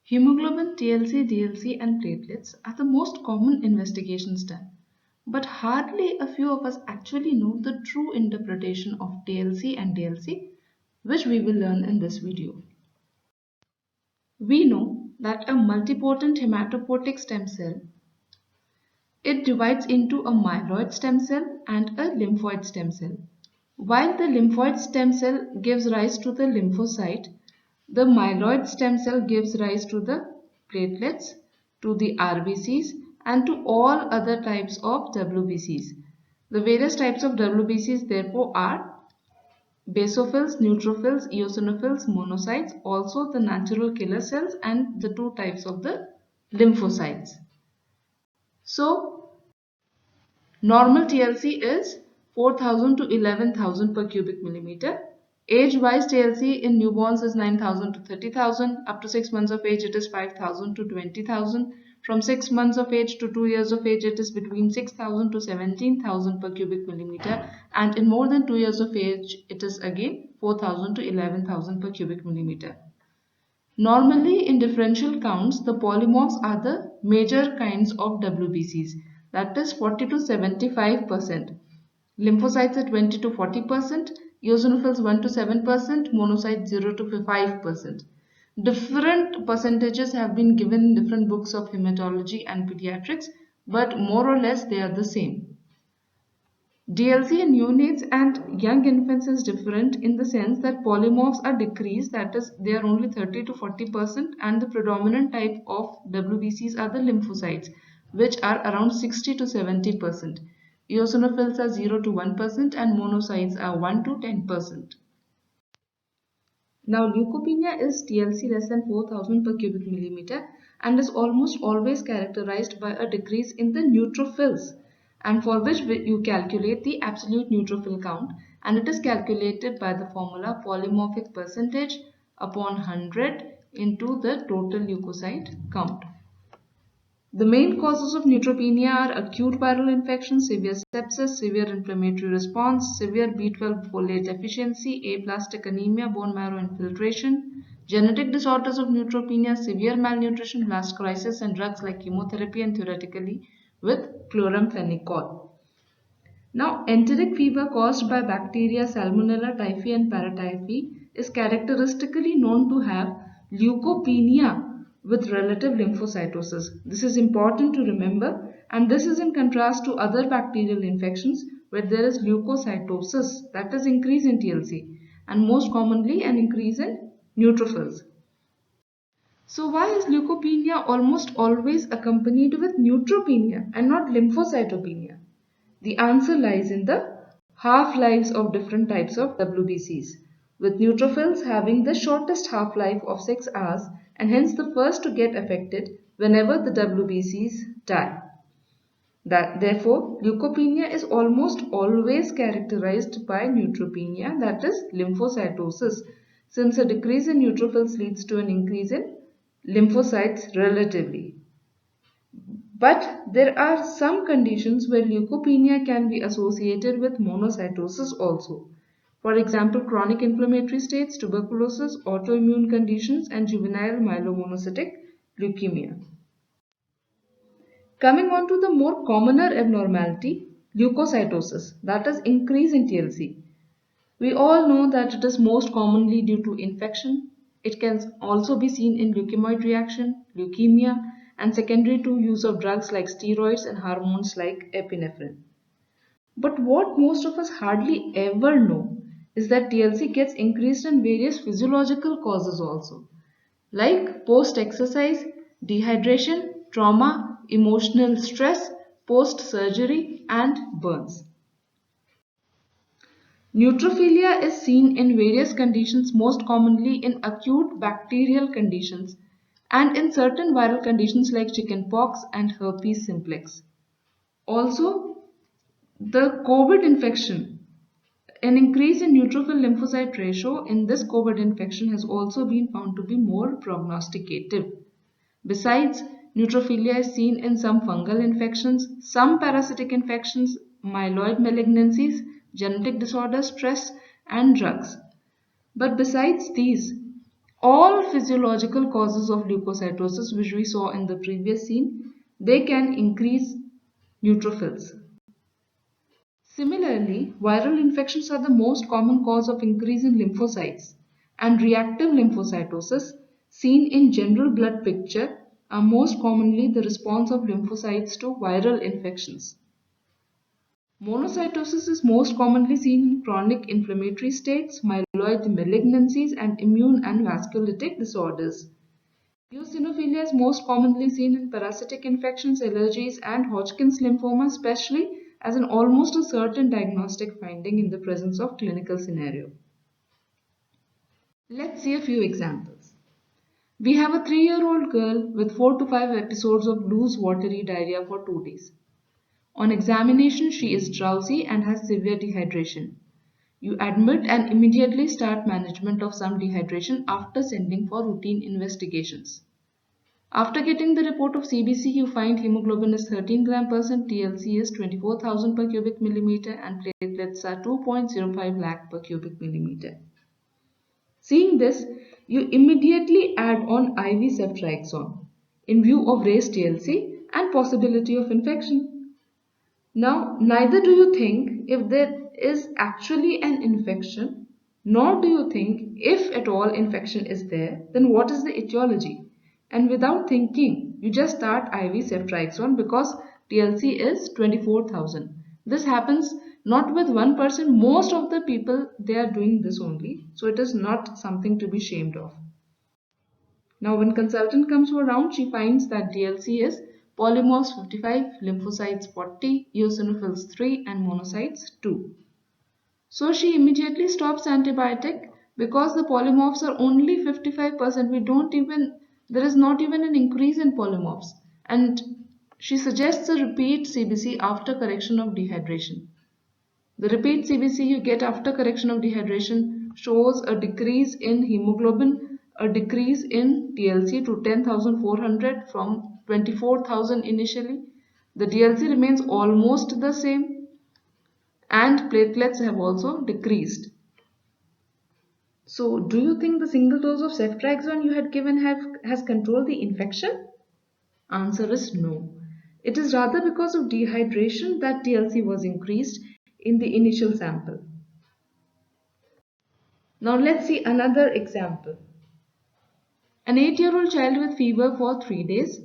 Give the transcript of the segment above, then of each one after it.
Hemoglobin, TLC, DLC, and platelets are the most common investigations done. But hardly a few of us actually know the true interpretation of TLC and DLC, which we will learn in this video. We know that a multipotent hematopoietic stem cell, it divides into a myeloid stem cell and a lymphoid stem cell. While the lymphoid stem cell gives rise to the lymphocyte, the myeloid stem cell gives rise to the platelets, to the RBCs, and to all other types of WBCs. The various types of WBCs therefore are basophils, neutrophils, eosinophils, monocytes, also the natural killer cells, and the two types of the lymphocytes. So, normal TLC is 4,000 to 11,000 per cubic millimeter. Age-wise TLC in newborns is 9,000 to 30,000. Up to 6 months of age it is 5,000 to 20,000. From 6 months of age to 2 years of age it is between 6,000 to 17,000 per cubic millimeter. And in more than 2 years of age it is again 4,000 to 11,000 per cubic millimeter. Normally in differential counts, the polymorphs are the major kinds of WBCs, that is 40 to 75%. Lymphocytes at 20 to 40%, eosinophils 1 to 7%, monocytes 0 to 5%. Different percentages have been given in different books of hematology and pediatrics, but more or less they are the same. DLC in neonates and young infants is different in the sense that polymorphs are decreased, that is, they are only 30 to 40%, and the predominant type of WBCs are the lymphocytes, which are around 60 to 70%. Eosinophils are 0 to 1% and monocytes are 1 to 10%. Now, leukopenia is TLC less than 4,000 per cubic millimeter and is almost always characterized by a decrease in the neutrophils, and for which you calculate the absolute neutrophil count, and it is calculated by the formula polymorphic percentage upon 100 into the total leukocyte count. The main causes of neutropenia are acute viral infection, severe sepsis, severe inflammatory response, severe B12 folate deficiency, aplastic anemia, bone marrow infiltration, genetic disorders of neutropenia, severe malnutrition, blast crisis, and drugs like chemotherapy and theoretically with chloramphenicol. Now, enteric fever caused by bacteria Salmonella typhi and paratyphi is characteristically known to have leukopenia with relative lymphocytosis. This is important to remember, and this is in contrast to other bacterial infections where there is leukocytosis, that is increase in TLC, and most commonly an increase in neutrophils. So why is leukopenia almost always accompanied with neutropenia and not lymphocytopenia? The answer lies in the half-lives of different types of WBCs, with neutrophils having the shortest half-life of 6 hours and hence the first to get affected whenever the WBCs die. Therefore, leukopenia is almost always characterized by neutropenia, that is lymphocytosis, since a decrease in neutrophils leads to an increase in lymphocytes relatively. But there are some conditions where leukopenia can be associated with monocytosis also. For example, chronic inflammatory states, tuberculosis, autoimmune conditions, and juvenile myelomonocytic leukemia. Coming on to the more commoner abnormality, leukocytosis, that is increase in TLC. We all know that it is most commonly due to infection. It can also be seen in leukemoid reaction, leukemia, and secondary to use of drugs like steroids and hormones like epinephrine. But what most of us hardly ever know is that TLC gets increased in various physiological causes also, like post-exercise, dehydration, trauma, emotional stress, post-surgery, and burns. Neutrophilia is seen in various conditions, most commonly in acute bacterial conditions and in certain viral conditions like chickenpox and herpes simplex. Also, the COVID infection, an increase in neutrophil lymphocyte ratio in this COVID infection has also been found to be more prognosticative. Besides, neutrophilia is seen in some fungal infections, some parasitic infections, myeloid malignancies, genetic disorders, stress, and drugs. But besides these, All physiological causes of leukocytosis, which we saw in the previous scene, they can increase neutrophils. Similarly, viral infections are the most common cause of increase in lymphocytes, and reactive lymphocytosis, seen in general blood picture, are most commonly the response of lymphocytes to viral infections. Monocytosis is most commonly seen in chronic inflammatory states, myeloid malignancies, and immune and vasculitic disorders. Eosinophilia is most commonly seen in parasitic infections, allergies, and Hodgkin's lymphoma, especially as an almost a certain diagnostic finding in the presence of clinical scenario. Let's see a few examples. We have a 3-year-old girl with 4 to 5 episodes of loose watery diarrhea for 2 days. On examination, she is drowsy and has severe dehydration. You admit and immediately start management of some dehydration after sending for routine investigations. After getting the report of CBC, you find hemoglobin is 13 gram per cent, TLC is 24,000 per cubic millimeter, and platelets are 2.05 lakh per cubic millimeter. Seeing this, you immediately add on IV ceftriaxone in view of raised TLC and possibility of infection. Now, neither do you think if there is actually an infection, nor do you think if at all infection is there, then what is the etiology? And without thinking, you just start IV ceftriaxone because TLC is 24,000. This happens not with one person, most of the people they are doing this only. So it is not something to be ashamed of. Now when consultant comes around, she finds that DLC is polymorphs 55, lymphocytes 40, eosinophils 3 and monocytes 2. So she immediately stops antibiotic because the polymorphs are only 55%. There is not even an increase in polymorphs. And she suggests a repeat CBC after correction of dehydration. The repeat CBC you get after correction of dehydration shows a decrease in hemoglobin, a decrease in TLC to 10,400 from 24,000 initially. The DLC remains almost the same and platelets have also decreased. So, do you think the single dose of ceftriaxone you had given has controlled the infection? Answer is no. It is rather because of dehydration that TLC was increased in the initial sample. Now let's see another example. An 8-year-old child with fever for 3 days.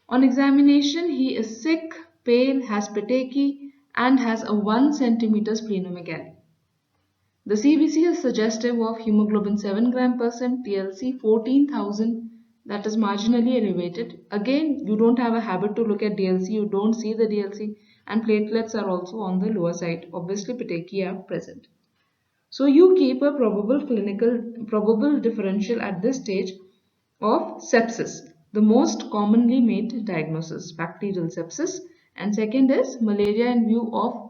On examination, he is sick, pale, has petechiae and has a 1 centimeter splenomegaly. The CBC is suggestive of hemoglobin 7 gram per cent, TLC 14,000, that is marginally elevated. Again, you don't have a habit to look at DLC, you don't see the DLC, and platelets are also on the lower side. Obviously, petechiae are present. So you keep a probable differential at this stage of sepsis, the most commonly made diagnosis, bacterial sepsis, and second is malaria in view of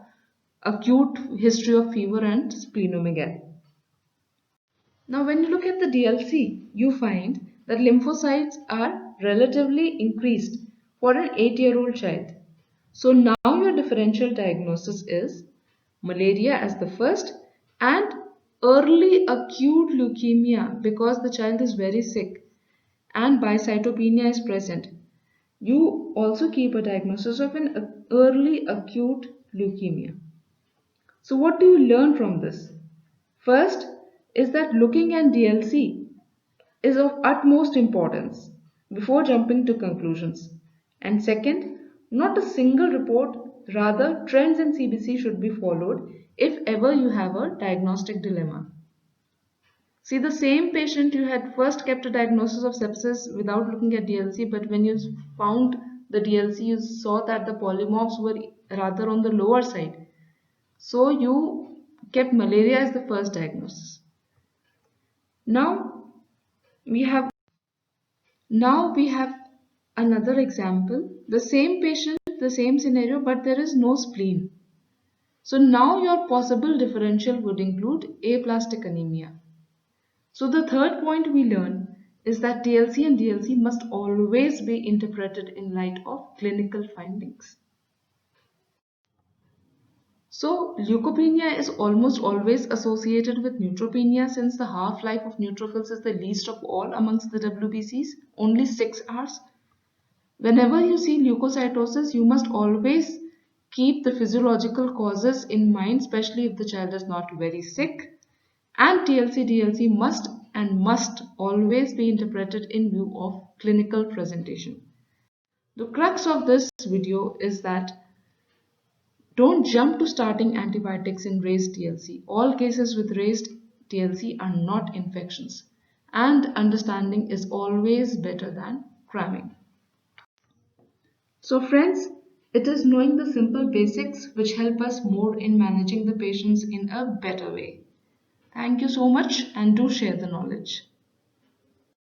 acute history of fever and splenomegaly. Now when you look at the DLC, you find that lymphocytes are relatively increased for an 8-year-old child. So now your differential diagnosis is malaria as the first and early acute leukemia because the child is very sick and bicytopenia is present. You also keep a diagnosis of an early acute leukemia. So what do you learn from this? First is that looking at DLC is of utmost importance before jumping to conclusions. And second, not a single report, rather trends in CBC should be followed if ever you have a diagnostic dilemma. See, the same patient you had first kept a diagnosis of sepsis without looking at DLC, but when you found the DLC, you saw that the polymorphs were rather on the lower side. So you kept malaria as the first diagnosis. Now we have another example. The same patient, the same scenario, but there is no spleen. So now your possible differential would include aplastic anemia. So the third point we learn is that TLC and DLC must always be interpreted in light of clinical findings. So, leukopenia is almost always associated with neutropenia since the half-life of neutrophils is the least of all amongst the WBCs, only 6 hours. Whenever you see leukocytosis, you must always keep the physiological causes in mind, especially if the child is not very sick. And TLC DLC must always be interpreted in view of clinical presentation. The crux of this video is that don't jump to starting antibiotics in raised TLC. All cases with raised TLC are not infections, and understanding is always better than cramming. So friends, it is knowing the simple basics which help us more in managing the patients in a better way. Thank you so much and do share the knowledge.